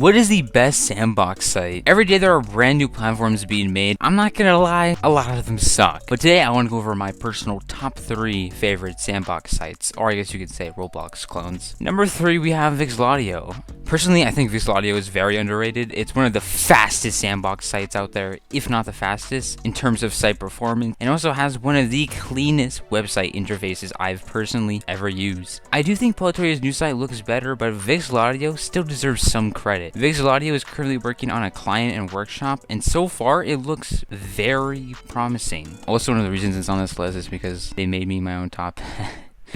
What is the best sandbox site? Every day there are brand new platforms being made. I'm not gonna lie, a lot of them suck. But today I want to go over my personal top 3 favorite sandbox sites, or I guess you could say Roblox clones. Number 3, we have Vixlatio. Personally, I think Vixlatio is very underrated. It's one of the fastest sandbox sites out there, if not the fastest, in terms of site performance, and also has one of the cleanest website interfaces I've personally ever used. I do think Polytoria's new site looks better, but Vixlatio still deserves some credit. Vixlatio is currently working on a client and workshop, and so far it looks very promising. Also, one of the reasons it's on this list is because they made me my own top.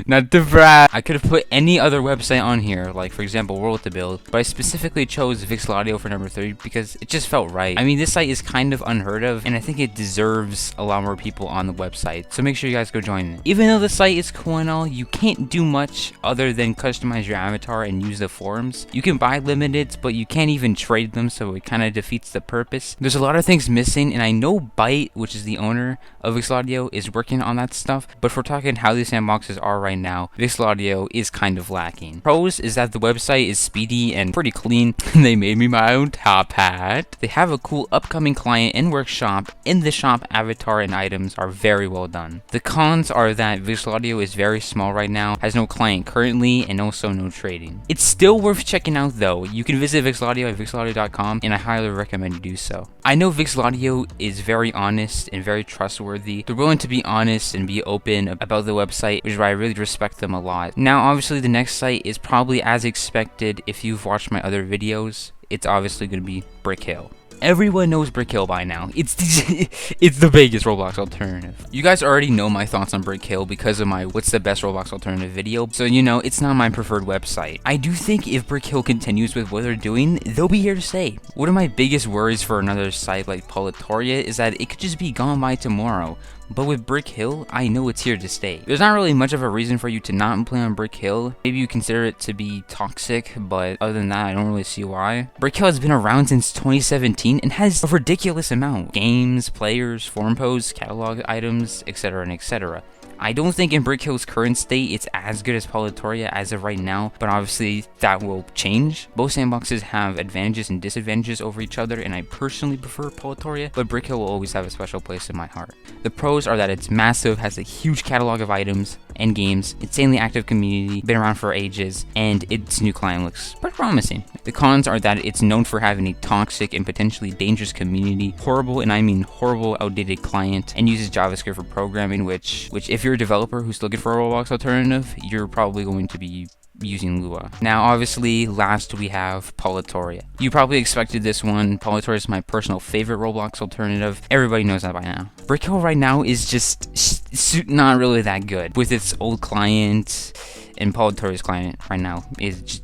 Not to brag. I could have put any other website on here, like for example World to Build, but I specifically chose Vixlatio for number 3 because it just felt right. I mean, this site is kind of unheard of, and I think it deserves a lot more people on the website, so make sure you guys go join it. Even though the site is cool and all, you can't do much other than customize your avatar and use the forums. You can buy limiteds, but you can't even trade them, so it kind of defeats the purpose. There's a lot of things missing, and I know Byte, which is the owner of Vixlatio, is working on that stuff, but if we're talking how these sandboxes are right now, Vixlatio is kind of lacking. Pros is that the website is speedy and pretty clean. They made me my own top hat. They have a cool upcoming client and workshop. In the shop, avatar and items are very well done. The cons are that Vixlatio is very small right now, has no client currently, and also no trading. It's still worth checking out though. You can visit Vixlatio at vixlatio.com, and I highly recommend you do so. I know Vixlatio is very honest and very trustworthy. They're willing to be honest and be open about the website, which is why I really respect them a lot. Now obviously the next site is probably as expected. If you've watched my other videos, it's obviously going to be Brick-Hill. Everyone knows Brick-Hill by now. It's the biggest Roblox alternative. You guys already know my thoughts on Brick-Hill because of my what's the best Roblox alternative video, so you know it's not my preferred website. I do think if Brick-Hill continues with what they're doing, they'll be here to stay. One of my biggest worries for another site like Polytoria is that it could just be gone by tomorrow. But with Brick-Hill, I know it's here to stay. There's not really much of a reason for you to not play on Brick-Hill. Maybe you consider it to be toxic, but other than that, I don't really see why. Brick-Hill has been around since 2017 and has a ridiculous amount. Games, players, forum posts, catalog items, etc. and etc. I don't think in Brick-Hill's current state it's as good as Polytoria as of right now, but obviously that will change. Both sandboxes have advantages and disadvantages over each other, and I personally prefer Polytoria, but Brick-Hill will always have a special place in my heart. The pros are that it's massive, has a huge catalog of items and games, insanely active community, been around for ages, and its new client looks pretty promising. The cons are that it's known for having a toxic and potentially dangerous community, horrible, and I mean horrible, outdated client, and uses JavaScript for programming, which if you're a developer who's looking for a Roblox alternative, you're probably going to be using Lua. Now obviously last we have Polytoria. You probably expected this one. Polytoria is my personal favorite Roblox alternative. Everybody knows that by now. Brick-Hill right now is just not really that good with its old client, and Polytoria's client right now is just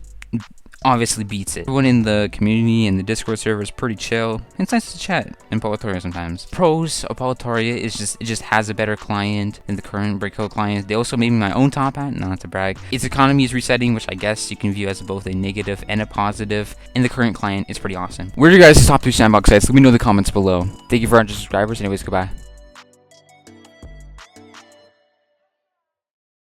obviously beats it. Everyone in the community and the Discord server is pretty chill. It's nice to chat in Polytoria sometimes. Pros of Polytoria is it just has a better client than the current Brick-Hill client. They also made me my own top hat, not to brag. Its economy is resetting, which I guess you can view as both a negative and a positive, and the current client is pretty awesome. Where are you guys' top 2 sandbox sites? Let me know in the comments below. Thank you for 100 subscribers. Anyways, goodbye.